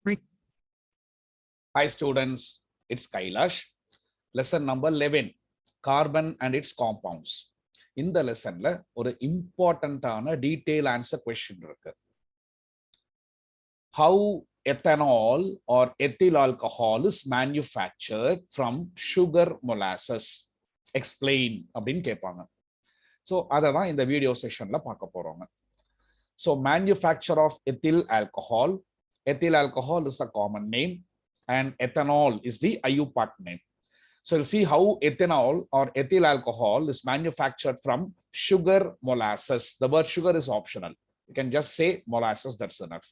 Hi students, it's Kailash. Lesson number 11, carbon and its compounds. இந்த லெசன்ல ஒரு இம்பார்ட்டன்டான detail answer question இருக்கு. How ethanol or ethyl alcohol is manufactured from sugar molasses? Explain அப்படின்னு கேட்பாங்க. So அதை தான் இந்த வீடியோ செஷன்ல பார்க்க போறோங்க. So manufacture of ethyl alcohol. Ethyl alcohol is a common name and ethanol is the IUPAC name. So you'll see how ethanol or ethyl alcohol is manufactured from sugar molasses. The word sugar is optional. You can just say molasses, that's enough.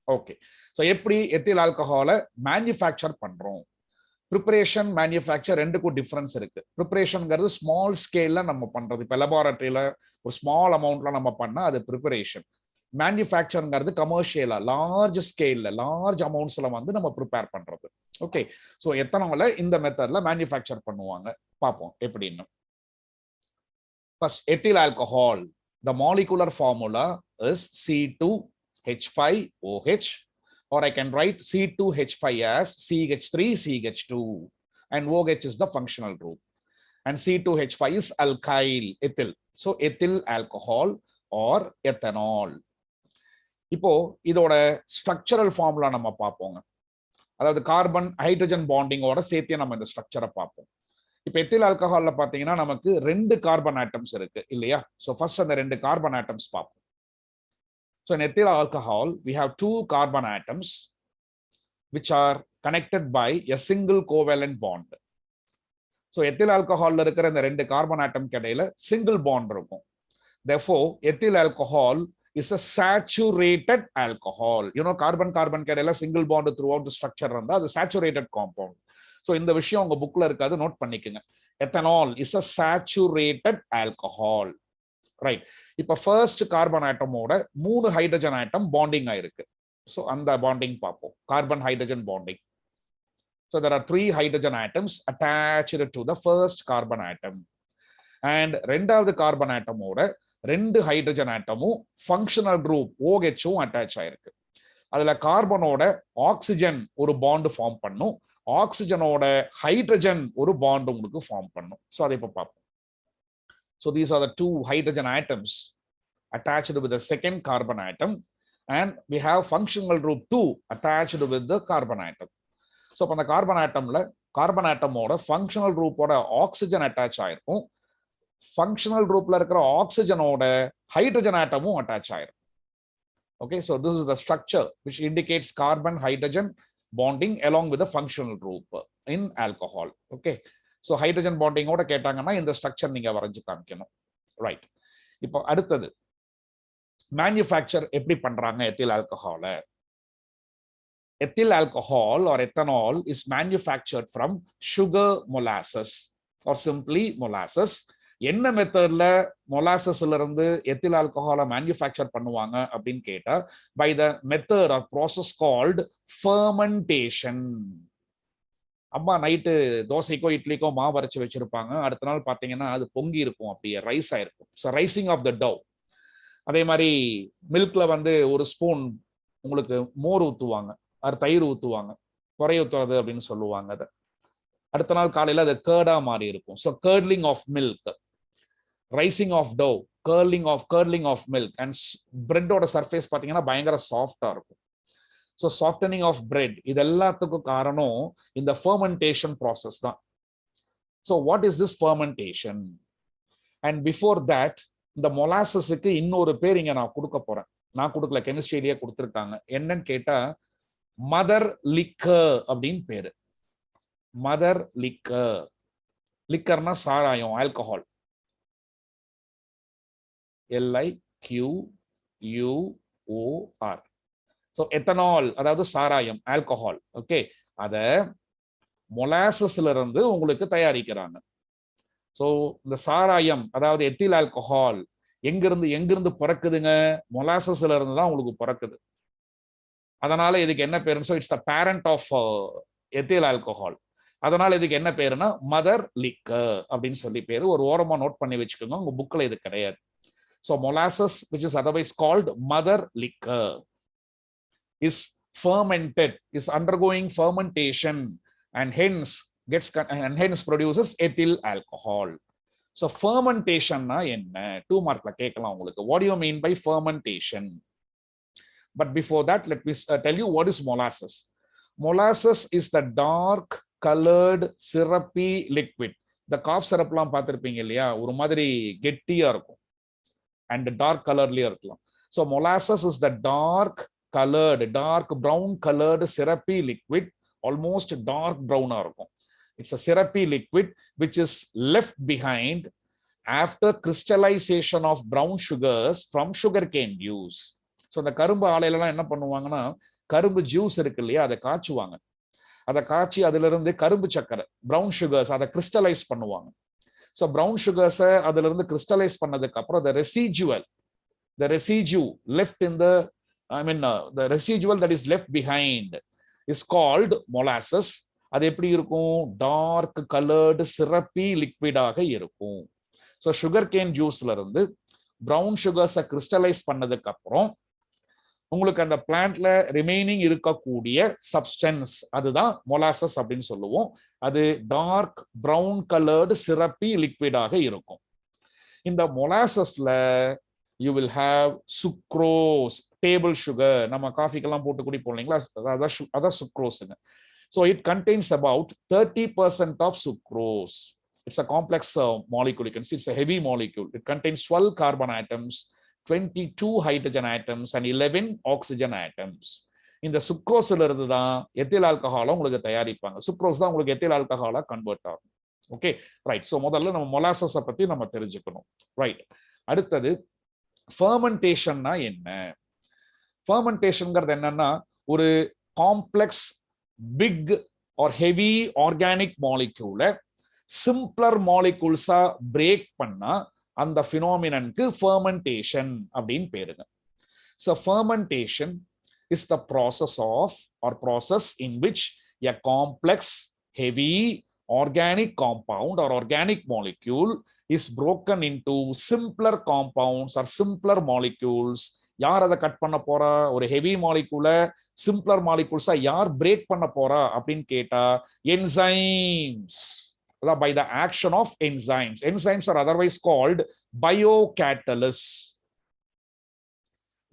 Okay. So எப்படி ethyl alcohol manufacture பண்றோம்? Preparation, manufacture ரெண்டுக்கும் difference இருக்கு. ப்ரிப்பரேஷன்ங்கிறது small ஸ்கேல்ல நம்ம பண்றது. இப்போ லெபார்டரியில ஒரு small அமௌண்ட்ல நம்ம பண்ணா அது ப்ரிப்பரேஷன். மேனுஃபேக்சருங்கிறது கமர்ஷியலா லார்ஜ் ஸ்கேல்ல லார்ஜ் அமௌண்ட்ஸ்ல வந்து நம்ம ப்ரிப்பேர் பண்றது. ஓகே, ஸோ எத்தனால இந்த மெத்தட்ல மேனுஃபேக்சர் பண்ணுவாங்க பார்ப்போம் எப்படின்னு. First ethyl alcohol, the molecular formula is C2H5OH, or I can write C2H5 as CH3CH2, and OH is the functional group, and C2H5 is alkyl ethyl. So ethyl alcohol or ethanol. இப்போ இதோட structural formula நம்ம பார்ப்போங்க. அதாவது carbon hydrogen பாண்டிங்கோட சேர்த்து நம்ம இந்த ஸ்ட்ரக்சரை பார்ப்போம். இப்போ எத்தில் ஆல்கஹால்ல பாத்தீங்கன்னா நமக்கு 2 கார்பன் ஆட்டம்ஸ் இருக்கு இல்லையா? ஸோ ஃபர்ஸ்ட் அந்த 2 கார்பன் ஆட்டம்ஸ் பார்ப்போம். So in ethyl alcohol we have 2 carbon atoms which are connected by a single covalent bond. So ethyl ஆல்கஹால்ல இருக்கிற இந்த 2 கார்பன் ஆட்டம்க்கு இடையில சிங்கிள் பாண்ட் இருக்கும். Therefore ethyl alcohol is a saturated alcohol. You know, carbon கிடையில single bond throughout the structure இருந்தா அது saturated compound. So இந்த விஷயம் உங்க புக்ல இருக்காது, நோட் பண்ணிக்கங்க. ethanol is a saturated alcohol. Right. இப்ப ஃபர்ஸ்ட் கார்பன் ஆட்டமோட 3 ஹைட்ரஜன் ஆட்டம் பாண்டிங் ஆயிருக்கு. So அந்த பாண்டிங் பார்ப்போம். Carbon hydrogen bonding. So there are 3 hydrogen atoms attached to the first carbon atom. And ரெண்டாவது கார்பன் ஆட்டமோட 2 ஹைட்ரஜன் ஆட்டமும் functional group OHும் attach ஆயிருக்கு. அதுல கார்பனோட ஆக்சிஜன் ஒரு பாண்ட் ஃபார்ம் பண்ணும், ஆக்சிஜனோட ஹைட்ரஜன் ஒரு பாண்ட் உங்களுக்கு ஃபார்ம் பண்ணும். ஸோ அதை இப்போ பார்ப்போம். So these are the 2 hydrogen atoms attached with the second carbon atom, and we have functional group 2 attached with the carbon atom. So இப்போ அந்த கார்பன் ஆட்டம்ல கார்பன் ஆட்டமோட ஃபங்க்ஷனல் குரூப்போட ஆக்சிஜன் அட்டாச் ஆயிருக்கும், ஃபங்க்ஷனல் குரூப்ல இருக்கிற ஆக்சிஜனோட ஹைட்ரஜன் ஆட்டமும் அட்டாச் ஆயிரும். Okay, so this is the structure which indicates carbon hydrogen bonding along with the functional group in alcohol. Okay, so hydrogen bonding ஓட கேட்டாங்கன்னா இந்த ஸ்ட்ரக்சர் நீங்க வரைஞ்சு காமிக்கணும். ரைட், இப்போ அடுத்தது மேனுஃபேக்சர் எப்படி பண்றாங்க ethyl ஆல்கஹால? Ethyl alcohol or ethanol is manufactured from sugar molasses or simply molasses. என்ன மெத்தட்ல மொலாசஸ்ல இருந்து எத்தில் ஆல்கஹாலை மேனுஃபேக்சர் பண்ணுவாங்க அப்படின்னு கேட்டா by the method or process called fermentation. அம்மா நைட்டு தோசைக்கோ இட்லிக்கோ மாவு அரைச்சு வச்சிருப்பாங்க, அடுத்த நாள் பாத்தீங்கன்னா அது பொங்கி இருக்கும், அப்படியே ரைஸ் ஆயிருக்கும். So rising of the dough. அதே மாதிரி மில்க்ல வந்து ஒரு ஸ்பூன் உங்களுக்கு மோர் ஊத்துவாங்க, அது தயிர் ஊத்துவாங்க, குறைய ஊத்துறது அப்படின்னு சொல்லுவாங்க. அதை அடுத்த நாள் காலையில அது கேர்டா மாறி இருக்கும். So curling of milk, rising of dough, curling of milk, and பிரெட்டோட சர்ஃபேஸ் பார்த்தீங்கன்னா பயங்கர சாஃப்டா இருக்கும். ஸோ சாஃப்டனிங் ஆஃப் பிரெட், இது எல்லாத்துக்கும் காரணம் இந்த ஃபெர்மெண்டேஷன் ப்ராசஸ் தான். So what is this fermentation? And before that இந்த மொலாசஸுக்கு இன்னொரு பேர் இங்க நான் கொடுக்க போறேன். நான் கொடுக்கல, கெமிஸ்ட்ரியிலேயே கொடுத்துருக்காங்க. என்னன்னு கேட்டா மதர் லிக்கர் அப்படின்னு பேரு. Mother liquor. லிக்கர்னா சாராயம், ஆல்கஹால். LIQUOR. ஸோ எத்தனால் அதாவது சாராயம், ஆல்கஹால். ஓகே, அத மொலாசஸ்ல இருந்து உங்களுக்கு தயாரிக்கிறாங்க. ஸோ இந்த சாராயம் அதாவது எத்தில் ஆல்கஹால் எங்கிருந்து பிறக்குதுங்க? மொலாசஸ்ல இருந்து தான் உங்களுக்கு பிறக்குது. அதனால இதுக்கு என்ன பேரு? So it's the parent of ethyl alcohol. அதனால இதுக்கு என்ன பேருன்னா மதர் லிக்கர் அப்படின்னு சொல்லி பேரு. ஒரு ஓரமா நோட் பண்ணி வச்சுக்கோங்க, உங்க புக்ல இது கிடையாது. So molasses, which is otherwise called mother liquor, is fermented, is undergoing fermentation, and hence produces ethyl alcohol. So fermentation na enna 2 markla கேட்கலாம் உங்களுக்கு. What do you mean by fermentation? But before that, let me tell you what is molasses. Molasses is the dark colored syrupy liquid. The cough syrup லாம் பார்த்திருப்பீங்க இல்லையா, ஒரு மாதிரி கெட்டியா இருக்கும் and dark colorலயே இருக்கலாம். So molasses is the dark brown colored syrupy liquid, almost dark brown இருக்கும். It's a syrupy liquid which is left behind after crystallization of brown sugars from sugarcane juice. So இந்த கரும்பு ஆலையிலலாம் என்ன பண்ணுவாங்கன்னா, கரும்பு juice இருக்கு இல்லையா, அதை காய்ச்சுவாங்க. அதை காய்ச்சி அதுல இருந்து கரும்பு சக்கரை brown sugars அதை crystallize பண்ணுவாங்க. So brown sugars அதுல இருந்து crystallize பண்ணதுக்கு அப்புறம் the residue left in the the residual that is left behind is called molasses. அது எப்படி இருக்கும், டார்க் கலர்டு சிரப்பி லிக்விடாக இருக்கும். ஸோ சுகர் கேன் ஜூஸ்ல இருந்து பிரவுன் சுகர்ஸை கிறிஸ்டலைஸ் பண்ணதுக்கு அப்புறம் உங்களுக்கு அந்த பிளான்ட்ல ரிமைனிங் இருக்கக்கூடிய சப்ஸ்டன்ஸ் அதுதான் மொலாசஸ் அப்படின்னு சொல்லுவோம். அது டார்க் பிரவுன் கலர்டு சிரப்பி லிக்விடாக இருக்கும். இந்த மொலாசஸ்ல you will have sucrose, table sugar, நம்ம காஃபிக்கெல்லாம் போட்டு குடிப்போம் இல்லைங்களா, அதான் சுக்ரோஸுங்க. So it contains about 30% of sucrose. It's a complex molecule. You can see it's a heavy molecule. It contains 12 carbon atoms, 22 hydrogen atoms, and 11 oxygen atoms. இந்த சுக்ரோஸ்ல இருந்து தான் ethyl ஆல்கஹாலை உங்களுக்கு தயாரிப்பாங்க. சுக்ரோஸ் தான் உங்களுக்கு எத்தில் ஆல்கஹாலா கன்வெர்ட் ஆகும். Okay, right. ஸோ முதல்ல நம்ம மொலாசஸை பத்தி நம்ம தெரிஞ்சுக்கணும். ரைட். அடுத்தது ஃபர்மெண்டேஷன்னா என்ன? ஃபர்மெண்டேஷன்ங்கிறது என்னன்னா, ஒரு complex big or heavy organic மாலிக்யூல சிம்பிளர் மாலிகூல்ஸா பிரேக் பண்ணா அந்த பினாமினனுக்கு ஃபர்மெண்டேஷன் அப்படின்னு பேருங்க. So fermentation is the process in which a complex heavy organic compound or organic molecule is broken into simpler compounds or simpler molecules. யார் அதை cut பண்ண போறா? ஒரு ஹெவி மாலிகூல சிம்பிளர் மாலிகூல்ஸா யார் பிரேக் பண்ண போறா அப்படின்னு கேட்டா enzymes. By the action of enzymes. Enzymes are otherwise called biocatalysts.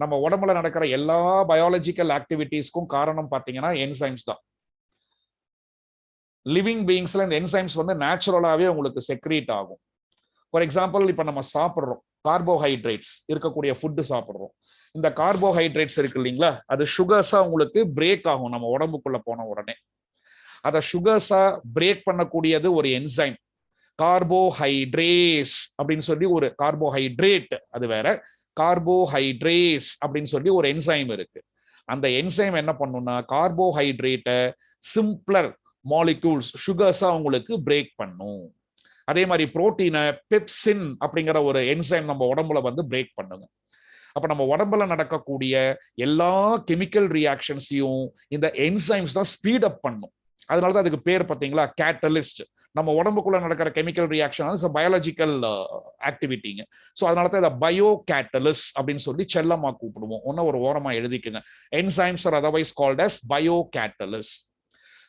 நம்ம உடம்புல நடக்கிற எல்லா பயாலஜிக்கல் ஆக்டிவிட்டீஸ்க்கும் காரணம் பார்த்தீங்கன்னா என்சைம்ஸ் தான். லிவிங் பீயிங்ஸ்ல இந்த என்சைம்ஸ் வந்து நேச்சுரலாவே உங்களுக்கு செக்ரீட் ஆகும். ஃபார் எக்ஸாம்பிள், இப்ப நம்ம சாப்பிட்றோம், கார்போஹைட்ரேட்ஸ் இருக்கக்கூடிய ஃபுட்டு சாப்பிட்றோம். இந்த கார்போஹைட்ரேட்ஸ் இருக்கு இல்லைங்களா, அது சுகர்ஸா உங்களுக்கு பிரேக் ஆகும் நம்ம உடம்புக்குள்ள போன உடனே. அதை சுகர்ஸா பிரேக் பண்ணக்கூடியது ஒரு என்சைம், கார்போஹைட்ரேஸ் அப்படின்னு சொல்லி ஒரு கார்போஹைட்ரேட், அது வேற, கார்போஹைட்ரேஸ் அப்படின்னு சொல்லி ஒரு என்சைம் இருக்கு. அந்த என்சைம் என்ன பண்ணும்னா கார்போஹைட்ரேட்டை சிம்பிளர் மாலிகூல்ஸ் சுகர்ஸா உங்களுக்கு பிரேக் பண்ணும். அதே மாதிரி புரோட்டீனை பெப்சின் அப்படிங்கிற ஒரு என்சைம் நம்ம உடம்புல வந்து பிரேக் பண்ணுங்க. அப்ப நம்ம உடம்புல நடக்கக்கூடிய எல்லா கெமிக்கல் ரியாக்ஷன்ஸையும் இந்த என்சைம்ஸ் தான் ஸ்பீட் அப் பண்ணும். அதனாலதான் அதுக்கு பேர் பார்த்தீங்களா கேட்டலிஸ்ட். நம்ம உடம்புக்குள்ள நடக்கிற கெமிக்கல் ரியாக்ஷன் பயாலஜிக்கல் ஆக்டிவிட்டிங்க. ஸோ அதனால தான் இதை பயோ கேட்டலிஸ்ட் அப்படின்னு சொல்லி செல்லமா கூப்பிடுவோம். ஒன்னும் ஒரு ஓரமா எழுதிக்குங்க. Enzymes are otherwise called as bio catalyst.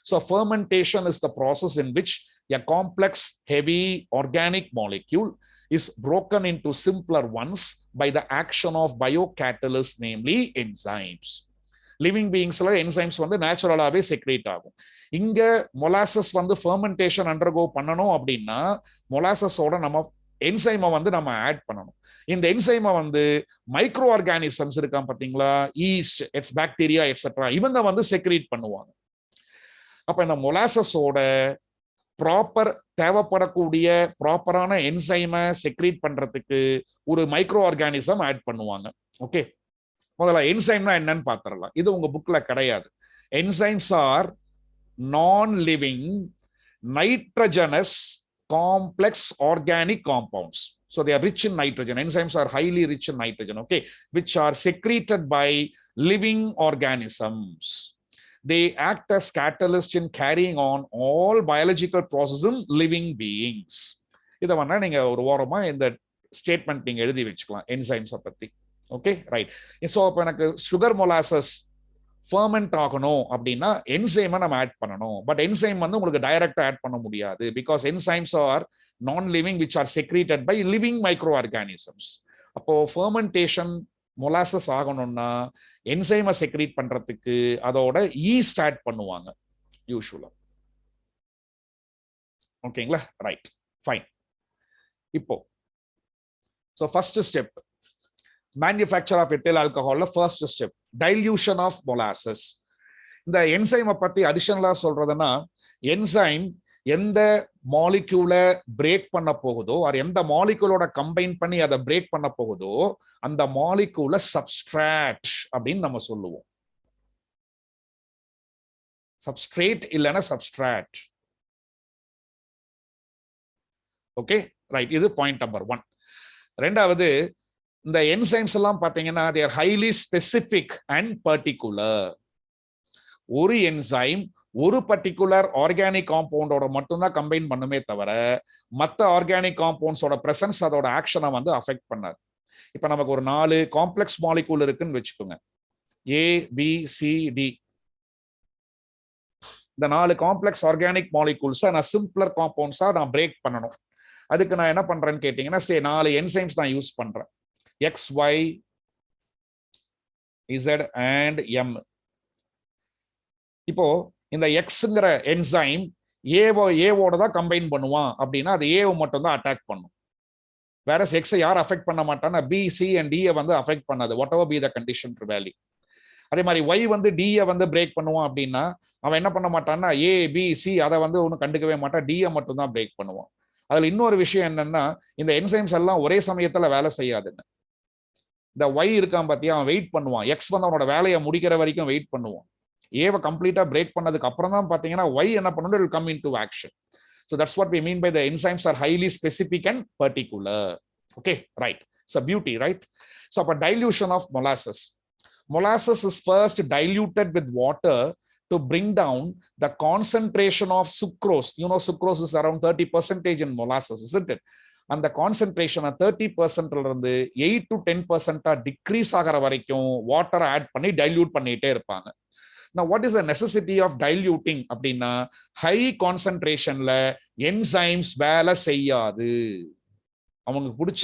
So fermentation is the process in which a complex heavy organic molecule is broken into simpler ones by the action of biocatalysts, namely enzymes. Living பீயிங்ஸ்ல enzymes வந்து நேச்சுரலாவே secrete ஆகும். இங்க molasses வந்து fermentation undergo பண்ணணும் அப்படின்னா மொலாசஸோட நம்ம என்சைமை வந்து நம்ம ஆட் பண்ணணும். இந்த என்சைமை வந்து மைக்ரோ ஆர்கானிசம்ஸ் இருக்கான் பாத்தீங்களா, ஈஸ்ட், பாக்டீரியா எட்ஸெட்ரா, இவங்க வந்து செக்ரேட் பண்ணுவாங்க. அப்ப இந்த மொலாசஸோட ப்ராப்பர் தேவைப்படக்கூடிய ப்ராப்பரான என்சைமை செக்ரீட் பண்றதுக்கு ஒரு மைக்ரோ ஆர்கானிசம் ஆட் பண்ணுவாங்க. ஓகே, முதல்ல என்சைம்னா என்னன்னு பார்த்துடலாம். இது உங்க புக்ல கிடையாது. Enzymes are non living nitrogenous complex organic compounds. So they are rich in nitrogen. Enzymes are highly rich in nitrogen, okay, which are secreted by living organisms. They act as catalysts in carrying on all biological processes in living beings. இதை வேணா நீங்க ஒரு வாரமா இந்த statement நீங்க எழுதி வச்சுக்கலாம் என்சைம்ஸை பத்தி. Okay, right. ஸோ அப்போ எனக்கு சுகர் மொலாசஸ் ஃபர்மெண்ட் ஆகணும் அப்படின்னா என்சைமை நம்ம ஆட் பண்ணணும். பட் என்சைம் வந்து உங்களுக்கு டைரக்டா ஆட் பண்ண முடியாது, because enzymes are non living which are secreted by living micro organisms. அப்போ ஃபர்மெண்டேஷன் மொலாசஸ் ஆகணும்னா என்சைமை செக்ரீட் பண்றதுக்கு அதோட ஈஸ்ட் ஆட் பண்ணுவாங்க யூசுவலா. ஓகேங்களா, ரைட், ஃபைன். இப்போ so first step manufacture of ethyl ஆல்கஹால்ல first step dilution of molasses. இந்த என்சைமை பத்தி அடிஷனலா சொல்றதுன்னா, என்சைம் எந்த மாலிக்யூலை பிரேக் பண்ண போகுதோ, அது எந்த மாலிக்யூலோட கம்பைன் பண்ணி அதை பிரேக் பண்ண போகுதோ அந்த மாலிக்யூலை சப்ஸ்ட்ராட் அப்படின்னு நம்ம சொல்லுவோம். சப்ஸ்ட்ரேட் இல்லைன்னா சப்ஸ்ட்ராட். ஓகே, ரைட், இது பாயிண்ட் நம்பர் 1. ரெண்டாவது, இந்த என்சைம்ஸ் எல்லாம் பாத்தீங்கன்னா they are highly specific and particular. ஒரு என்சைம் ஒரு பர்டிகுலர் ஆர்கானிக் காம்பவுண்டோட மட்டும்தான் கம்பைன் பண்ணுமே தவிர மற்ற ஆர்கானிக் காம்பவுண்ட்ஸோட பிரசன்ஸ் அதோட ஆக்ஷனை வந்து அஃபெக்ட் பண்ணாது. இப்ப நமக்கு ஒரு 4 காம்ப்ளெக்ஸ் மாலிகூல் இருக்குன்னு வச்சுக்கோங்க, ஏ பி சி டி. இந்த 4 காம்ப்ளெக்ஸ் ஆர்கானிக் மாலிகூல்ஸை நான் சிம்பிளர் காம்பவுண்ட்ஸா நான் பிரேக் பண்ணணும். அதுக்கு நான் என்ன பண்றேன்னு கேட்டீங்கன்னா, 4 என்சைம்ஸ் நான் யூஸ் பண்றேன், X Y Z and M. இப்போ இந்த எக்ஸ்ங்கிற என்சைம் ஏவோட தான் கம்பைன் பண்ணுவான் அப்படின்னா அது ஏவை மட்டும் தான் அட்டாக் பண்ணும். வேற எக்ஸை யார் அஃபெக்ட் பண்ண மாட்டான்னா பி சி அண்ட் டியை வந்து அஃபெக்ட் பண்ணாது, what ever be the condition value. அதே மாதிரி ஒய் வந்து டியை வந்து பிரேக் பண்ணுவான் அப்படின்னா அவன் என்ன பண்ண மாட்டான்னா ஏ பி சி அதை வந்து ஒன்றும் கண்டுக்கவே மாட்டான், டியை மட்டும் தான் பிரேக் பண்ணுவான். அதுல இன்னொரு விஷயம் என்னன்னா, இந்த என்சைம்ஸ் எல்லாம் ஒரே சமயத்துல வேலை செய்யாதுன்னு. இந்த ஒய் இருக்கான் பாத்தியா, அவன் வெயிட் பண்ணுவான், எக்ஸ் வந்து அவனோட வேலையை முடிக்கிற வரைக்கும் வெயிட் பண்ணுவான். ஏவை கம்ப்ளீட்டா பிரேக் பண்ணதுக்கு அப்புறம் தான் பாத்தீங்கன்னா ஒய் என்ன பண்ணணும், it will come into action. So that's what we mean by the enzymes are highly specific and particular. Okay, right. So beauty, right? So for dilution of molasses. Molasses is first diluted with water to bring down the concentration of sucrose. You know, sucrose is around 30% in molasses, isn't it? And the concentration of 30% இருந்து 8 to 10% decrease ஆகிற வரைக்கும் water add பண்ணி dilute பண்ணிட்டே இருப்பாங்க. Now, what is the necessity of diluting அப்படின்னா, high concentrationல enzymes வேலை செய்யாது. அவங்களுக்கு பிடிச்ச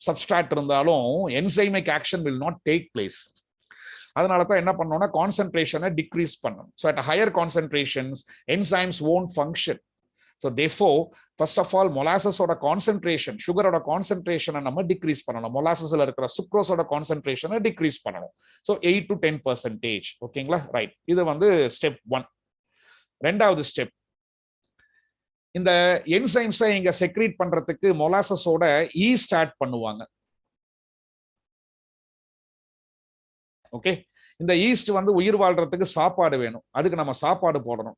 சப்ஸ்ட்ராட் இருந்தாலும் enzymic action will not take place. அதனால தான் என்ன பண்ணோம்னா கான்சென்ட்ரேஷனை டிக்ரீஸ் பண்ணணும். So at higher concentrations enzymes won't function. So therefore first of all மொலாசஸோட கான்சென்ட்ரேஷன், சுகரோட கான்சென்ட்ரேஷனை நம்ம டிக்ரீஸ் பண்ணணும். மொலாசஸ்ல இருக்கிற சுக்ரோஸோட கான்சென்ட்ரேஷனை டிக்ரீஸ் பண்ணணும். So 8 to 10%. ஓகேங்களா, ரைட். இது வந்து ஸ்டெப் 1. ரெண்டாவது ஸ்டெப், இந்த என்சைம்ஸை இங்க செக்ரீட் பண்றதுக்கு மொலாசஸோட ஈஸ்ட் ஆட் பண்ணுவாங்க. ஓகே, இந்த ஈஸ்ட் வந்து உயிர் வாழ்றதுக்கு சாப்பாடு வேணும், அதுக்கு நம்ம சாப்பாடு போடணும்.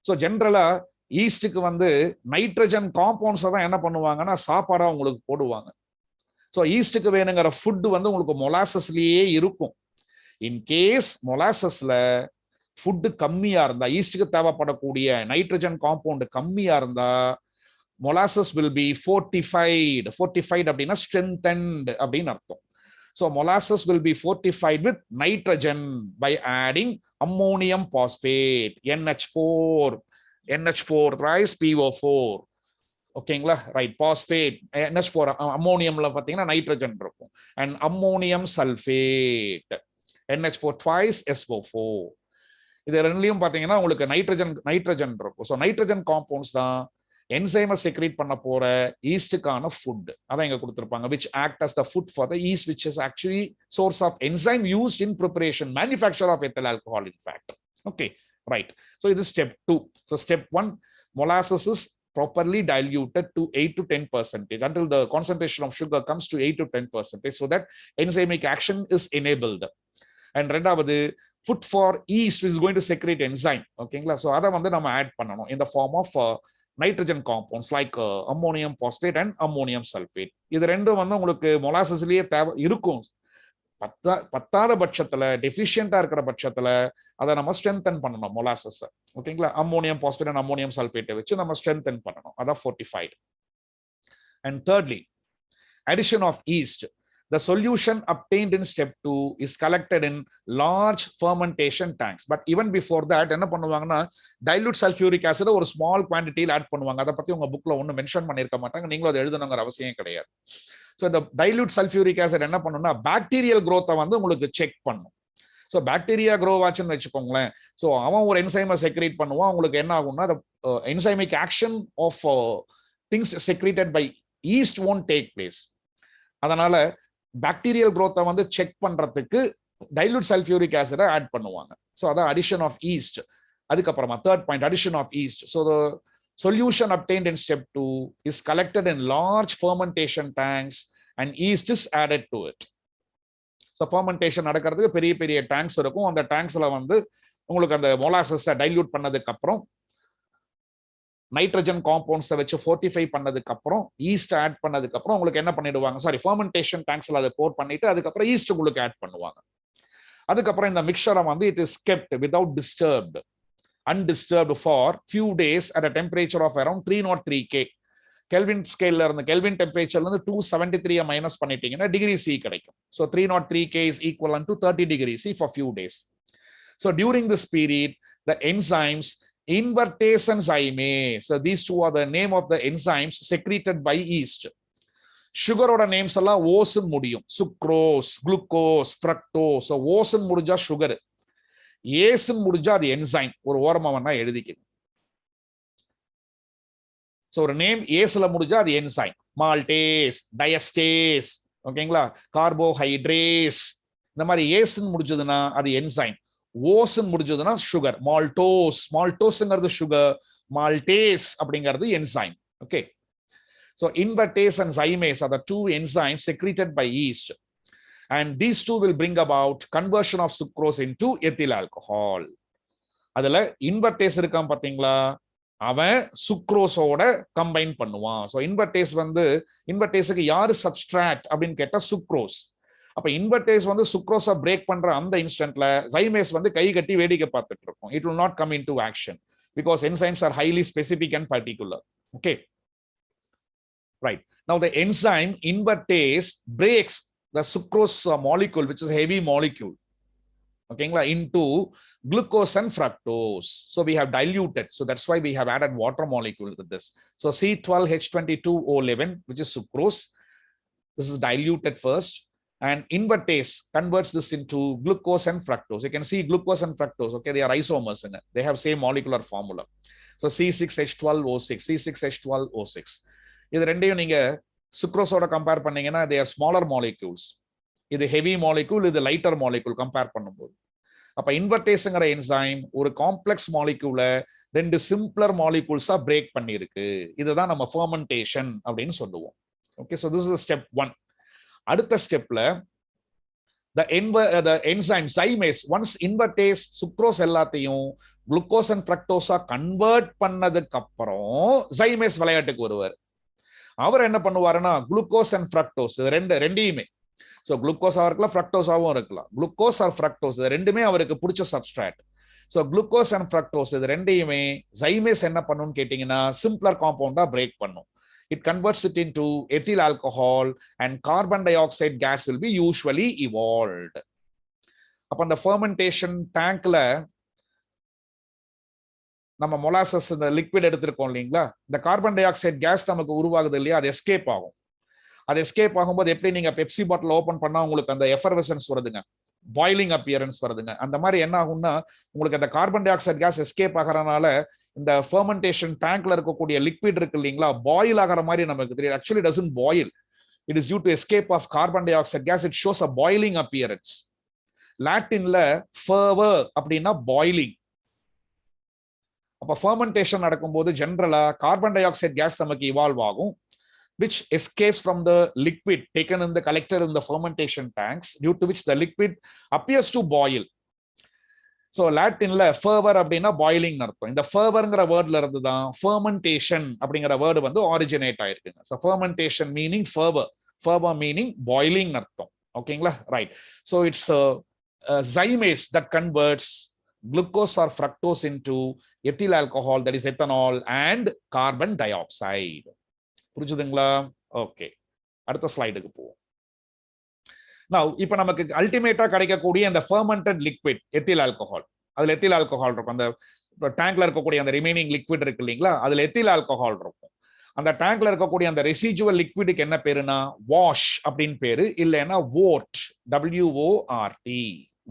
ஸோ ஜென்ரலா ஈஸ்டுக்கு வந்து நைட்ரஜன் காம்பவுண்ட்ஸை தான் என்ன பண்ணுவாங்கன்னா சாப்பாடா உங்களுக்கு போடுவாங்க. ஸோ ஈஸ்டுக்கு வேணுங்கிற ஃபுட் வந்து உங்களுக்கு மொலாசஸ்லயே இருக்கும். இன்கேஸ் மொலாசஸ்ல ஃபுட்டு கம்மியா இருந்தா, ஈஸ்டுக்கு தேவைப்படக்கூடிய நைட்ரஜன் காம்பவுண்ட் கம்மியா இருந்தா molasses will be fortified. Fortified அப்படின்னா ஸ்ட்ரென்தன்ட் அப்படின்னு அர்த்தம். So molasses will be fortified with nitrogen by adding ammonium phosphate, NH4 thrice PO4. ஓகேங்களா, ரைட். பாஸ்பேட் NH4, அம்மோனியம்ல பாத்தீங்கன்னா நைட்ரஜன் இருக்கும், and ammonium sulphate NH4 twice SO4. இது ரெண்டுலயும் பாத்தீங்கன்னா உங்களுக்கு நைட்ரஜன் இருக்கும். ஸோ நைட்ரஜன் காம்பவுண்ட்ஸ் தான் என்சைமை செக்ரீட் பண்ண போற ஈஸ்டுக்கான ஃபுட். அதான் இங்க கொடுத்திருப்பாங்க, which act as the food for the yeast, which is actually source of enzyme used in preparation, manufacture of ethyl alcohol in fact. Okay, right. So this is step 2. So step 1, molasses is properly diluted to 8 to 10% until the concentration of sugar comes to 8 to 10%, so that enzymic action is enabled. And ரெண்டாவது, food for yeast is going to secrete enzyme. ஓகேங்களா, so அதை வந்து நம்ம add பண்ணணும் in the form of nitrogen compounds like ammonium phosphate and ammonium sulfate. இது ரெண்டும் வந்து உங்களுக்கு மொலாசஸ்லயே தேவை இருக்கும். பத்தாத பட்சத்துல, டெஃபிஷியண்டா இருக்கிற பட்சத்துல அதை நம்ம ஸ்ட்ரென்தன் பண்ணணும் மொலாசஸ். ஓகேங்களா, அம்மோனியம் பாஸ்பேட் அண்ட் அம்மோனியம் சல்பேட்டை வச்சு நம்ம ஸ்ட்ரென்தன் பண்ணணும். அதான் fortified. And thirdly, addition of yeast. the solution obtained in step 2 is collected in large fermentation tanks. But even before that, என்ன பண்ணுவாங்கன்னா dilute sulfuric acid ஒரு small quantity add பண்ணுவாங்க. அதை பத்தி உங்க புக்ல ஒன்றும் மென்ஷன் பண்ணிருக்க மாட்டாங்க, நீங்களும் அதை எழுதணுங்கிற அவசியம் கிடையாது. ஸோ இந்த dilute sulfuric acid என்ன பண்ணும்னா பாக்டீரியல் growth வந்து உங்களுக்கு செக் பண்ணும். ஸோ பாக்டீரியா க்ரோ ஆச்சுன்னு வச்சுக்கோங்களேன், ஸோ அவன் ஒரு என்சைமை செக்ரேட் பண்ணுவான், உங்களுக்கு என்ன ஆகும்னா enzymic action of things secreted by yeast won't take place. அதனால பாக்டீரியல் growth வந்து செக் பண்றதுக்கு டைலூட் சல்ஃபியூரிக் ஆசிட ஆட் பண்ணுவாங்க. ஸோ அதான் அடிஷன் ஆஃப் ஈஸ்ட். அதுக்கப்புறமா third point, addition of yeast. So the solution obtained in step 2 is collected in large fermentation tanks and yeast is added to it. So fermentation நடக்கிறதுக்கு பெரிய பெரிய tanks இருக்கும். அந்த டேங்க்ஸ்ல வந்து உங்களுக்கு அந்த மொலாசஸை டைல்யூட் பண்ணதுக்கு அப்புறம் நைட்ரஜன் காம்பவுண்ட்ஸை வச்சு ஃபோர்ட்டிஃபை பண்ணதுக்கு அப்புறம் ஈஸ்ட் ஆட் பண்ணதுக்கு அப்புறம் உங்களுக்கு என்ன பண்ணிடுவாங்க, சாரி ஃபர்மெண்டேஷன் டேங்க்ஸ்ல அதை போர் பண்ணிட்டு அதுக்கப்புறம் ஈஸ்ட் உங்களுக்கு ஆட் பண்ணுவாங்க. அதுக்கப்புறம் இந்த மிக்சரை வந்து it is kept without disturbed, undisturbed for few days at a temperature of around 303 K. Kelvin ஸ்கேல்ல இருந்து கெல்வின் டெம்பரேச்சர்ல இருந்து 273 மைனஸ் பண்ணிட்டீங்கன்னா டிகிரி சி கிடைக்கும். So 303 K is equivalent to 30 degree C for few days. So during this period, the enzymes invertase and zymase, so these two are the name of the enzymes secreted by yeast. சுகரோட நேம்ஸ் எல்லாம் ஓஸ்ன்னு முடியும், sucrose, glucose, fructose. So ஓஸ்ன்னு முடிஞ்சா sugar, ஏஸ்ன்னு முடிஞ்சா அது enzyme. ஒரு ஓரமா வேணா எழுதிக்கணும். ஸோ ஒரு நேம் ஏஸ்ல முடிஞ்சா அது என்சைம், மால்டேஸ், டயஸ்டேஸ், ஓகேங்களா, கார்போஹைட்ரேஸ். இந்த மாதிரி ஏஸ்ன்னு முடிஞ்சதுன்னா அது என்சைம், ஓஸ்ன்னு முடிஞ்சதுன்னா சுகர், மால்டோஸ், மால்டோஸ்ங்கிறது சுகர், மால்டேஸ் அப்படிங்கிறது enzyme. Okay, so invertase and zymase are the two enzymes secreted by yeast, and these two will bring about conversion of sucrose into ethyl alcohol. அதுல இன்வர்டேஸ் இருக்கான் பாத்தீங்களா, அவன் சுக்ரோஸோட கம்பைன் பண்ணுவான். So இன்வர்டேஸ் வந்து இன்வர்டேஸுக்கு யாரு subtract அப்படின்னு கேட்டா சுக்ரோஸ். அப்ப இன்வர்டேஸ் வந்து சுக்ரோஸை பிரேக் பண்ற அந்த இன்ஸ்டன்ட்ல ஜைமேஸ் வந்து கை கட்டி வேடிக்கை பார்த்துட்டு இருக்கும். It will not come into action because enzymes are highly specific and particular. Okay, right. Now the enzyme invertase breaks the sucrose molecule, which is a heavy molecule, okay, into glucose and fructose. So we have diluted, so that's why we have added water molecule to this. So C12H22O11, which is sucrose, this is diluted first, and invertase converts this into glucose and fructose. You can see glucose and fructose, okay, they are isomers in it, they have same molecular formula. So C6H12O6, C6H12O6. இது ரெண்டையும் நீங்க சுக்ரோஸோட compare பண்ணீங்கன்னா they are smaller molecules. இது heavy molecule, இது lighter molecule compare பண்ணும்போது. அப்ப இன்வர்டேஸ்ங்கிற enzyme ஒரு complex மாலிக்யூல ரெண்டு சிம்பிளர் மாலிக்யூல்ஸா பிரேக் பண்ணிருக்கு. இதுதான் நம்ம ஃபர்மெண்டேஷன் அப்படின்னு சொல்லுவோம். Okay, so this is step 1. அடுத்த ஸ்டெப்ல the enzyme zymase once invertase sucrose எல்லாத்தையும் குளுக்கோஸ் அண்ட் ஃப்ரக்டோஸா கன்வெர்ட் பண்ணதுக்கு அப்புறம் ஜைமேஸ் விளையாட்டுக்கு வருவார். அவர் என்ன பண்ணுவாருன்னா குளுக்கோஸ் அண்ட் ஃப்ரக்டோஸ் ரெண்டையுமே, ஸோ குளுக்கோஸாக இருக்கலாம் ஃப்ரக்டோஸாவும் இருக்கலாம், குளுக்கோஸ் ஆர் ஃப்ரக்டோஸ் இது ரெண்டுமே அவருக்கு பிடிச்ச substrate. So glucose and fructose இது ரெண்டையுமே ஜைமேஸ் என்ன பண்ணுன்னு கேட்டீங்கன்னா சிம்பிளர் காம்பவுண்டா பிரேக் பண்ணும். It converts it into ethyl alcohol and carbon dioxide gas will be usually evolved. அப்ப அந்த ஃபர்மெண்டேஷன் டேங்க்ல நம்ம மொலாசஸ் இந்த லிக்விட் எடுத்திருக்கோம் இல்லைங்களா, இந்த கார்பன் டை ஆக்சைடு கேஸ் நமக்கு உருவாகுது இல்லையா, அது எஸ்கேப் ஆகும். அது எஸ்கேப் ஆகும்போது எப்படி நீங்க பெப்சி பாட்டில் ஓபன் பண்ணா உங்களுக்கு அந்த எஃபர்வசன்ஸ் வருதுங்க, பாயிலிங் அப்பியரன்ஸ் வருதுங்க, அந்த மாதிரி என்ன ஆகும்னா உங்களுக்கு அந்த carbon dioxide gas escape ஆகிறனால இந்த ஃபர்மெண்டேஷன் டேங்க்ல இருக்கக்கூடிய லிக்விட் இருக்கு இல்லைங்களா, பாயில் ஆகிற மாதிரி நமக்கு தெரியும். Actually doesn't boil, it is due to escape of carbon dioxide gas, it shows a boiling appearance. லாட்டின்ல ஃபர்வர் அப்படின்னா பாயிலிங். அப்ப ஃபர்மெண்டேஷன் நடக்கும்போது ஜெனரலா கார்பன் டை ஆக்சைடு கேஸ் நமக்கு இவால்வ் ஆகும், which escapes from the liquid taken in the collector in the fermentation tanks, due to which the liquid appears to boil. So Latinல fervor அப்படின்னா boiling அர்த்தம். இந்த fervorங்கிற வேர்ட்ல இருந்து தான் fermentation அப்படிங்கிற வேர்டு வந்து originate ஆயிருக்குங்க. So fermentation meaning fervor, fervor meaning boiling அர்த்தம். ஓகேங்களா, right. So it's a zymase that converts glucose or fructose into ethyl alcohol, that is ethanol and carbon dioxide. புரிஞ்சுதுங்களா? ஓகே, அடுத்த ஸ்லைடுக்கு போவோம். Now இப்போ நமக்கு அல்டிமேட்டா கிடைக்கக்கூடிய அந்த ஃபெர்மெண்டட் லிக்விட் எத்தில் ஆல்கஹால், அதுல எத்தில் ஆல்கஹால் இருக்கும். அந்த டேங்க்ல இருக்கக்கூடிய அந்த ரிமைனிங் லிக்விட் இருக்கு இல்லைங்களா, அதுல எத்தில் ஆல்கஹால் இருக்கும். அந்த டேங்க்ல இருக்கக்கூடிய அந்த ரெசிஜுவல் லிக்விடுக்கு என்ன பேருனா வாஷ் அப்படின்னு பேரு, இல்லைன்னா wort, WORT,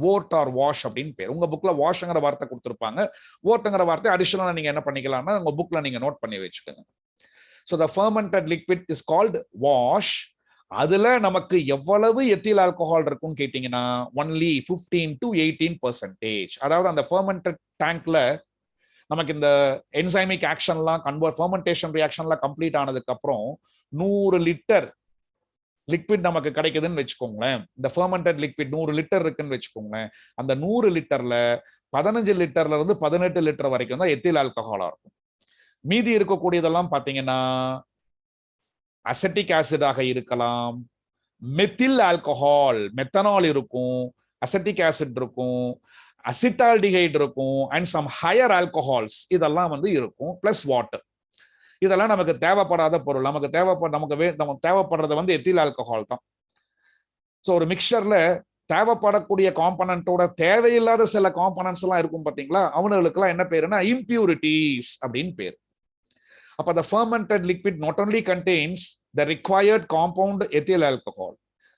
wort or wash அப்படின்னு பேர். உங்க புக்ல வாஷ்ங்கிற வார்த்தை கொடுத்துருப்பாங்க, வோர்ட்ங்கிற வார்த்தை அடிஷனலா நீங்க என்ன பண்ணிக்கலாம்னா உங்க புக்ல நீங்க நோட் பண்ணி வச்சுக்கோங்க. So the fermented liquid is called wash. அதுல நமக்கு எவ்வளவு எத்தில் ஆல்கஹால் இருக்கும் கேட்டீங்கன்னா only 15 to 18%. அதாவது அந்த ஃபெர்மெண்டட் டேங்க்ல நமக்கு இந்த என்சைமிக் ஆக்ஷன்லாம் ஃபெர்மெண்டேஷன் ரியாக்ஷன்லாம் கம்ப்ளீட் ஆனதுக்கு அப்புறம் 100 லிட்டர் லிக்விட் நமக்கு கிடைக்குதுன்னு வச்சுக்கோங்களேன். இந்த ஃபெர்மெண்டட் லிக்விட் 100 லிட்டர் இருக்குன்னு வச்சுக்கோங்களேன். அந்த 100 லிட்டர்ல 15 லிட்டர்ல இருந்து 18 லிட்டர் வரைக்கும் தான் எத்தில் ஆல்கஹாலா இருக்கும். மீதி இருக்கக்கூடியதெல்லாம் பாத்தீங்கன்னா அசெட்டிக் ஆசிடாக இருக்கலாம், மெத்தில் ஆல்கஹால், மெத்தனால் இருக்கும், அசெட்டிக் ஆசிட் இருக்கும், அசிட்டால்டிஹைட் இருக்கும், அண்ட் சம் ஹையர் ஆல்கஹால்ஸ் இதெல்லாம் வந்து இருக்கும், பிளஸ் வாட்டர். இதெல்லாம் நமக்கு தேவைப்படாத பொருள். நமக்கு தேவைப்படுறது வந்து எத்தில் ஆல்கஹால் தான். ஸோ ஒரு மிக்சர்ல தேவைப்படக்கூடிய காம்பனண்டோட தேவையில்லாத சில காம்பனன்ட்ஸ் எல்லாம் இருக்கும் பாத்தீங்களா, அவனுங்களுக்குலாம் என்ன பேருன்னா இம்பியூரிட்டிஸ் அப்படின்னு பேர். அப்ப the fermented liquid not only contains the required compound ethyl alcohol,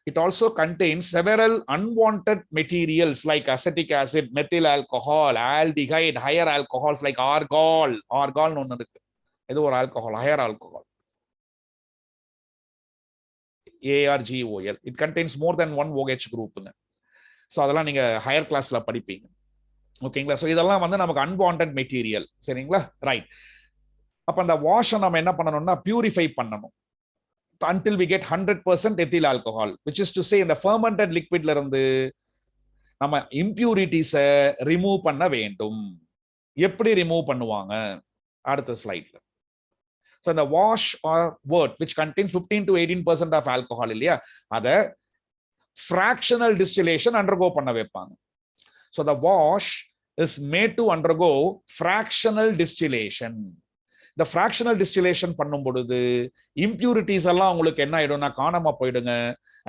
it also contains several unwanted materials like acetic acid, methyl alcohol, aldehyde, higher alcohols like argol. Argol ஒன்னு இருக்கு, இது ஒரு alcohol, higher alcohol, ARGOL. It contains more than one OH group. So அதெல்லாம் நீங்க higher கிளாஸ்ல படிப்பீங்க, ஓகேங்களா. So இதெல்லாம் வந்து நமக்கு அன்வான்ட் மெட்டீரியல், சரிங்களா, ரைட். அப்ப அந்த வாஷை நம்ம என்ன பண்ணணும்னா பியூரிஃபை பண்ணணும் until we get 100% ethyl alcohol, which is to say இந்த fermented liquidல இருந்து நம்ம impurities-ஐ ரிமூவ் பண்ண வேண்டும். எப்படி ரிமூவ் பண்ணுவாங்க அடுத்த ஸ்லைட்ல. So the wash or wort which contains 15 to 18% of alcohol இல்லையா, அத fractional distillation undergo பண்ண வைப்பாங்க. So the wash is made to undergo fractional distillation. இந்த fractional distillation பண்ணும் பொழுது impurities எல்லாம் உங்களுக்கு என்ன ஆயிடும்னா காணாம போயிடுங்க,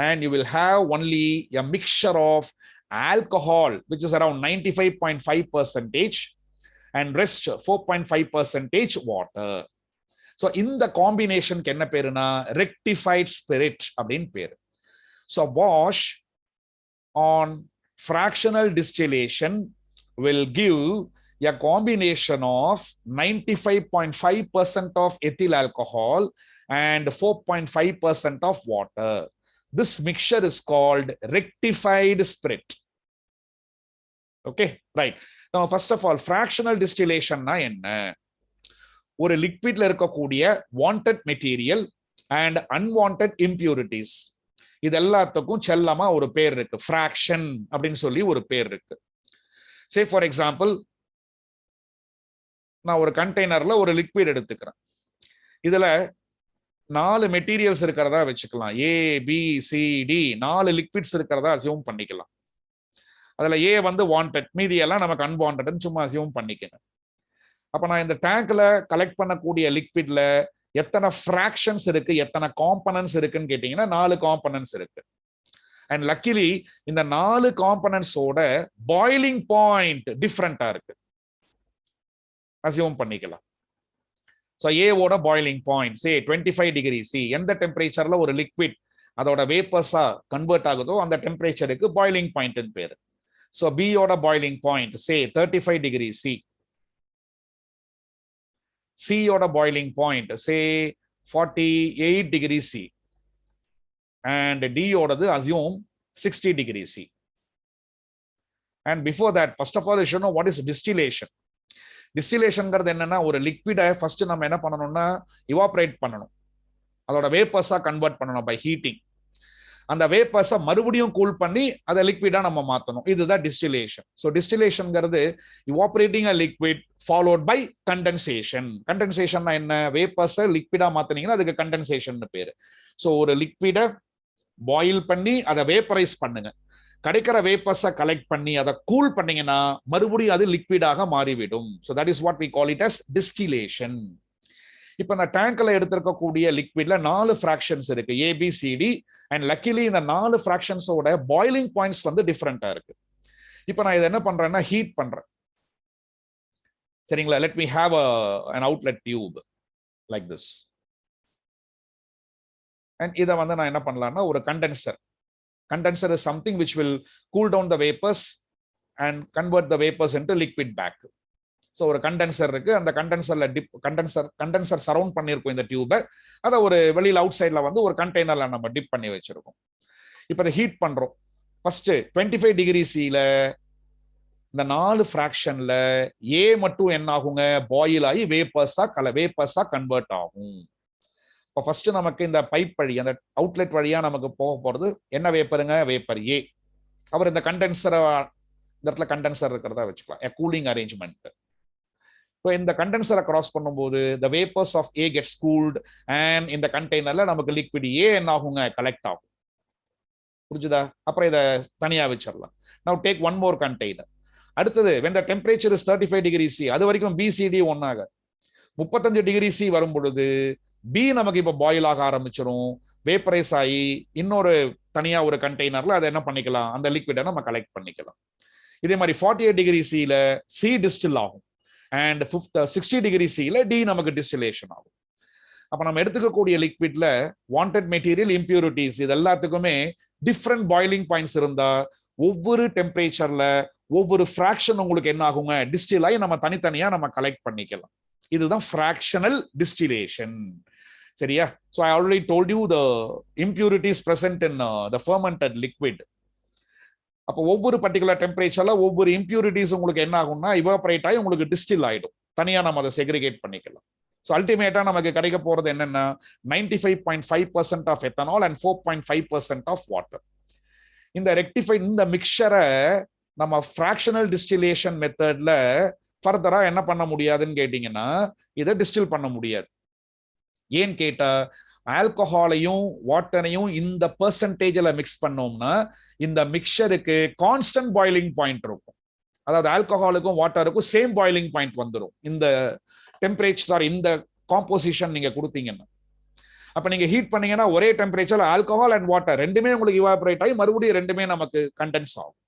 and you will have only a mixture of alcohol which is around 95.5% and rest 4.5% water. So இந்த காம்பினேஷனுக்கு என்ன பேருனா rectified spirit அப்படின்னு பேரு. So wash on fractional distillation will give a combination of 95.5% of ethyl alcohol and 4.5% of water. This mixture is called rectified spirit. Okay, right. Now, first of all, fractional distillation na enna? ஒரு லிக்விட்ல இருக்கக்கூடிய wanted material and unwanted impurities இது எல்லாத்துக்கும் செல்லமா ஒரு பேர் இருக்கு, fraction அப்படின்னு சொல்லி ஒரு பேர் இருக்கு. சே ஃபார் எக்ஸாம்பிள், நான் ஒரு கண்டெய்னர்ல ஒரு லிக்விட் எடுத்துக்கிறேன். இதுல 4 மெட்டீரியல்ஸ் இருக்கிறதா வச்சுக்கலாம், ABCD 4 லிக்விட்ஸ் இருக்கிறதா அசியூம் பண்ணிக்கலாம். அதுல A வந்து வாண்டட், மீதி எல்லாம் நமக்கு அன்வான்ட்னு சும்மா அசியூம் பண்ணிக்கங்க. அப்ப நான் இந்த டேங்க்ல கலெக்ட் பண்ணக்கூடிய லிக்விட்ல எத்தனை ஃபிராக்ஷன்ஸ் இருக்கு, எத்தனை காம்பனன்ட்ஸ் இருக்குன்னு கேட்டீங்கன்னா 4 காம்பனன்ட்ஸ் இருக்கு. அண்ட் லக்கிலி இந்த 4 காம்பனன்ட்ஸோட பாயிலிங் பாயிண்ட் டிஃப்ரெண்டா இருக்கு, அசியூம் பண்ணிக்கலாம். ஸோ ஏவோட boiling point say 25 degree C. எந்த டெம்பரேச்சர்ல ஒரு லிக்விட் அதோட வேப்பர்ஸா கன்வெர்ட் ஆகுதோ அந்த டெம்பரேச்சருக்கு பாயிலிங் பாயிண்ட் பேரு. ஸோ பியோட boiling point say 35 degree C. சியோட boiling point say 48 degree C. And டியோடது assume 60 degree C. And before that, first of all you should know what is distillation. டிஸ்டிலேஷன்ங்கிறது என்னன்னா, ஒரு லிக்விடை ஃபர்ஸ்ட் நம்ம என்ன பண்ணணும்னா இவாபரேட் பண்ணணும், அதோட வேப்பர்ஸா கன்வெர்ட் பண்ணணும் பை ஹீட்டிங். அந்த வேப்பர்ஸை மறுபடியும் கூல் பண்ணி அதை லிக்விடா நம்ம மாத்தணும், இதுதான் டிஸ்டிலேஷன். ஸோ டிஸ்டிலேஷன்ங்கிறது evaporating a liquid followed by condensation. கண்டென்சேஷன்னா என்ன, வேப்பர்ஸை லிக்விடா மாத்தினீங்கன்னா அதுக்கு கண்டென்சேஷன் பேரு. ஸோ ஒரு லிக்விடை பாயில் பண்ணி அதை வேப்பரைஸ் பண்ணுங்க, கிடைக்கிற வேப்பர்ஸை கலெக்ட் பண்ணி அதை கூல் பண்ணீங்கன்னா மறுபடியும் அது லிக்விடாக மாறிவிடும். So that is what we call it as distillation. இப்போ இந்த டேங்க்ல எடுத்திருக்கக்கூடிய லிக்விட்ல 4 ஃபிராக்ஷன்ஸ் இருக்கு, ஏபிசிடி. அண்ட் லக்கிலி இந்த 4 ஃபிராக்ஷன்ஸோட பாய்லிங் பாயிண்ட்ஸ் வந்து டிஃப்ரெண்டா இருக்கு. இப்போ நான் இதை என்ன பண்றேன்னா ஹீட் பண்றேன். சரிங்களா? Let me have an outlet tube like this. and இதை வந்து நான் என்ன பண்ணலாம்னா ஒரு condenser. Condenser is something which will cool down the vapors and convert the vapors into liquid back. So ஒரு கண்டென்சர் இருக்கு, அந்த கண்டென்சர்ல கண்டென்சர் சரவுண்ட் பண்ணியிருக்கோம் இந்த டியூபை. அதை ஒரு வெளியில் அவுட் சைட்ல வந்து ஒரு கண்டெய்னர்ல நம்ம டிப் பண்ணி வச்சிருக்கோம். இப்போ அதை ஹீட் பண்றோம். ஃபர்ஸ்ட் 25 டிகிரி சில இந்த 4 ஃபிராக்ஷன்ல ஏ மட்டும் என்ன ஆகுங்க, பாயில் ஆகி வேப்பர்ஸா கன்வெர்ட் ஆகும். இப்போ ஃபர்ஸ்ட் நமக்கு இந்த பைப் வழி அந்த அவுட்லெட் வழியா நமக்கு போக போறது என்ன வேப்பருங்க, வேப்பர் ஏ. அவர் இந்த கண்டென்சரை இந்த இடத்துல கண்டென்சர் இருக்கிறதா வச்சுக்கலாம், கூலிங் அரேஞ்ச்மெண்ட். இப்போ இந்த கண்டென்சரை கிராஸ் பண்ணும்போது the vapors of A gets cooled and இந்த கண்டெய்னர்ல நமக்கு லிக்விட் ஏ என்ன ஆகுங்க, கலெக்ட் ஆகும். புரிஞ்சுதா? அப்புறம் இதை தனியா வச்சிடலாம். now take one more container. அடுத்தது when the temperature is 35 degree C, அது வரைக்கும் BCD ஒன்னாக 35 டிகிரி சி வரும் பொழுது பி நமக்கு இப்போ பாயில் ஆக ஆரம்பிச்சிடும், வேப்பரைஸ் ஆகி இன்னொரு தனியா ஒரு கண்டெய்னர்ல அதை என்ன பண்ணிக்கலாம், அந்த லிக்விடை நம்ம கலெக்ட் பண்ணிக்கலாம். இதே மாதிரி 48 டிகிரி சில சி டிஸ்டில் ஆகும் அண்ட் 60 டிகிரி சில டி நமக்கு டிஸ்டிலேஷன் ஆகும். அப்ப நம்ம எடுத்துக்கக்கூடிய லிக்விட்ல வாண்டட் மெட்டீரியல், இம்பியூரிட்டிஸ் இது எல்லாத்துக்குமே டிஃப்ரெண்ட் பாயிலிங் பாயிண்ட்ஸ் இருந்தா ஒவ்வொரு டெம்பரேச்சர்ல ஒவ்வொரு ஃபிராக்ஷன் உங்களுக்கு என்ன ஆகுங்க, டிஸ்டில் ஆகி நம்ம தனித்தனியா நம்ம கலெக்ட் பண்ணிக்கலாம். இதுதான் ஃபிராக்ஷனல் டிஸ்டிலேஷன். சரியா? So I already told you the impurities present in the fermented liquid. அப்போ ஒவ்வொரு பர்டிகுலர் டெம்பரேச்சர்ல ஒவ்வொரு இம்பியூரிட்டிஸ் உங்களுக்கு என்ன ஆகும்னா இவாபரேட் ஆகி உங்களுக்கு டிஸ்டில் ஆயிடும். தனியா நம்ம அதை செக்ரிகேட் பண்ணிக்கலாம். ஸோ அல்டிமேட்டா நமக்கு கிடைக்க போறது என்னன்னா 95.5% of ethanol and 4.5% of water. இந்த ரெக்டிஃபைட் இந்த மிக்சரை நம்ம ஃபிராக்ஷனல் டிஸ்டிலேஷன் மெத்தட்ல ஃபர்தரா என்ன பண்ண முடியாதுன்னு கேட்டீங்கன்னா இதை டிஸ்டில் பண்ண முடியாது. ஏன்னு கேட்டா ஆல்கஹாலையும் வாட்டரையும் இந்த பெர்சன்டேஜ்ல மிக்ஸ் பண்ணோம்னா இந்த மிக்சருக்கு கான்ஸ்டன்ட் பாயிலிங் பாயிண்ட் இருக்கும். அதாவது ஆல்கஹாலுக்கும் வாட்டருக்கும் சேம் பாயிலிங் பாயிண்ட் வந்துடும் இந்த டெம்பரேச்சர், இந்த காம்போசிஷன் நீங்க கொடுத்தீங்கன்னா. அப்ப நீங்க ஹீட் பண்ணீங்கன்னா ஒரே டெம்பரேச்சர்ல ஆல்கஹால் அண்ட் வாட்டர் ரெண்டுமே உங்களுக்கு இவாபரேட் ஆகி மறுபடியும் ரெண்டுமே நமக்கு கண்டென்ஸ் ஆகும்.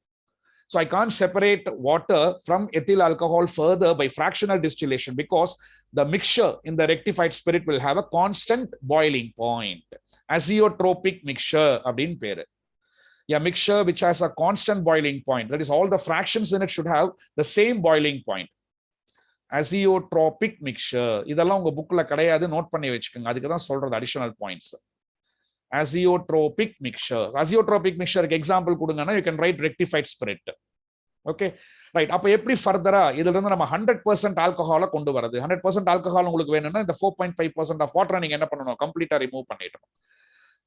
So I can't separate water from ethyl alcohol further by fractional distillation because the mixture in the rectified spirit will have a constant boiling point. Azeotropic mixture அப்படினு பேரு. A mixture which has a constant boiling point, that is all the fractions in it should have the same boiling point. Azeotropic mixture இதெல்லாம் உங்க புக்ல கிடையாது, note பண்ணி வெச்சுக்கங்க. அதுக்கு தான் சொல்றது additional points. Azeotropic mixture. Azeotropic mixture example கொடுங்கன்னா you can write rectified spirit. Okay right. அப்ப எப்படி ஃபர்தரா இதுல இருந்து நம்ம 100% ஆல்கஹாலை கொண்டு வரது? 100% ஆல்கஹால் உங்களுக்கு வேணும்னா இந்த 4.5% ஆஃப் வாட்டரை நீங்க என்ன பண்ணணும், கம்ப்ளீட்டா ரிமூவ் பண்ணிடணும்.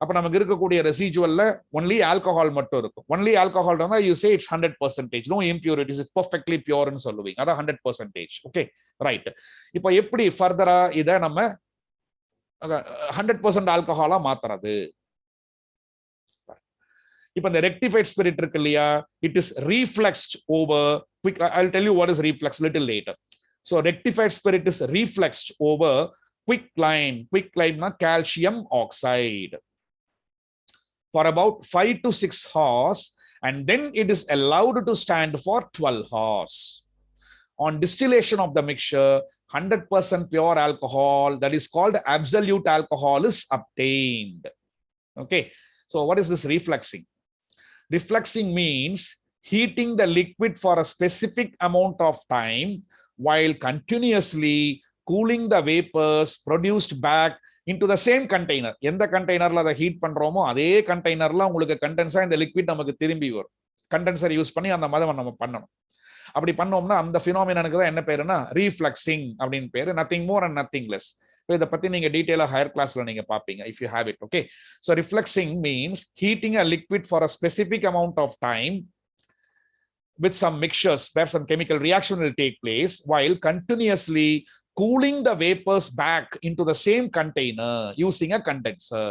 அப்ப நமக்கு இருக்கக்கூடிய ரெசிஜுவல்ல ஒன்லி ஆல்கஹால் மட்டும் இருக்கும். ஒன்லி ஆல்கஹால் இருந்தா you say it's 100%, no impurities, it's perfectly பியூர்னு சொல்லுவீங்க. அதான் 100%. Okay right. இப்போ எப்படி ஃபர்தரா இதை நம்ம 100% ஆல்கஹாலா மாத்துறது? இப்போ இந்த ரெக்டிஃபைட் ஸ்பிரிட் இருக்கு இல்லையா, it is refluxed over quick. I'll tell you what is reflux little later. So rectified spirit is reflexed over quicklime. Quicklime na calcium oxide for about 5 to 6 hours, and then it is allowed to stand for 12 hours. On distillation of the mixture, 100% pure alcohol, that is called absolute alcohol, is obtained. Okay, so what is this refluxing? Refluxing means heating the liquid for a specific amount of time while continuously cooling the vapors produced back into the same container. எந்த கண்டெய்னர்ல அதை heat பண்றோமோ அதே கண்டெய்னர்ல உங்களுக்கு கண்டென்ஸா இந்த liquid நமக்கு திரும்பி வரும். Condenser use பண்ணி அந்த மாதிரி நம்ம பண்ணணும். அப்படி பண்ணோம்னா அந்த ஃபினாமினனுக்கு தான் என்ன பேருன்னா ரீஃப்ளக்சிங் அப்படின்னு பேரு. Nothing more and nothing less. இதை பத்தி நீங்க டீடைலா ஹையர் கிளாஸ்ல நீங்க பாப்பீங்க if you have it. Okay, so refluxing means heating a liquid for a specific amount of time with some mixtures where some chemical reaction will take place while continuously cooling the vapors back into the same container using a condenser.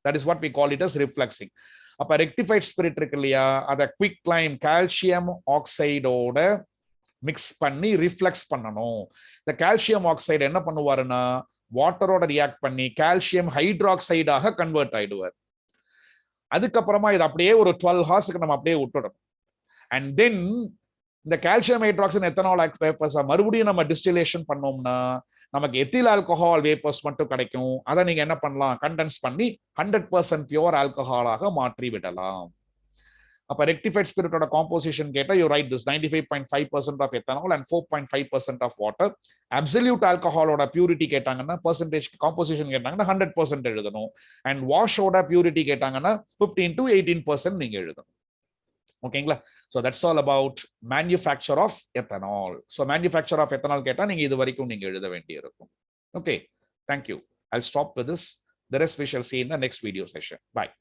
That is what we call it as refluxing. அப்ப rectified spirit இருக்கு இல்லையா, அதை குவிக்லைம் calcium ஆக்சைடோட mix பண்ணி reflex பண்ணணும். இந்த calcium oxide என்ன பண்ணுவாருன்னா வாட்டரோட ரியாக்ட் பண்ணி கால்சியம் ஹைட்ராக்சைடாக கன்வெர்ட் ஆயிடுவார். அதுக்கப்புறமா இது அப்படியே ஒரு 12 ஹார்ஸ்க்கு நம்ம அப்படியே விட்டுடணும். அண்ட் தென் இந்த கால்சியம் ஹைட்ராக்சைடு எத்தனால் வேப்பர்ஸ் மறுபடியும் நம்ம டிஸ்டிலேஷன் பண்ணோம்னா நமக்கு எத்தில் ஆல்கஹால் வேப்பர்ஸ் மட்டும் கிடைக்கும். அதை நீங்க என்ன பண்ணலாம், கண்டென்ஸ் பண்ணி 100% பியூர் ஆல்கஹாலாக மாற்றி விடலாம். அப்ப ரெக்டிஃபைட் ஸ்பிரிட்டோட காம்போசிஷன் கேட்டா you write this 95.5% of ethanol and 4.5% of water. Absolute ஆல்கஹாலோட பியூரிட்டி கேட்டாங்கன்னா பர்சன்டேஜ் காம்போசிஷன் கேட்டாங்கன்னா 100% எழுதணும். அண்ட் வாஷோட பியூரிட்டி கேட்டாங்கன்னா 15 to 18% நீங்க எழுதணும். ஓகேங்களா? So that's all about manufacture of ethanol. So manufacture of ethanol கேட்டால் நீங்க இது வரைக்கும் நீங்க எழுத வேண்டியிருக்கும். Okay, thank you. I'll stop with this. The rest we shall see in the next video session. Bye.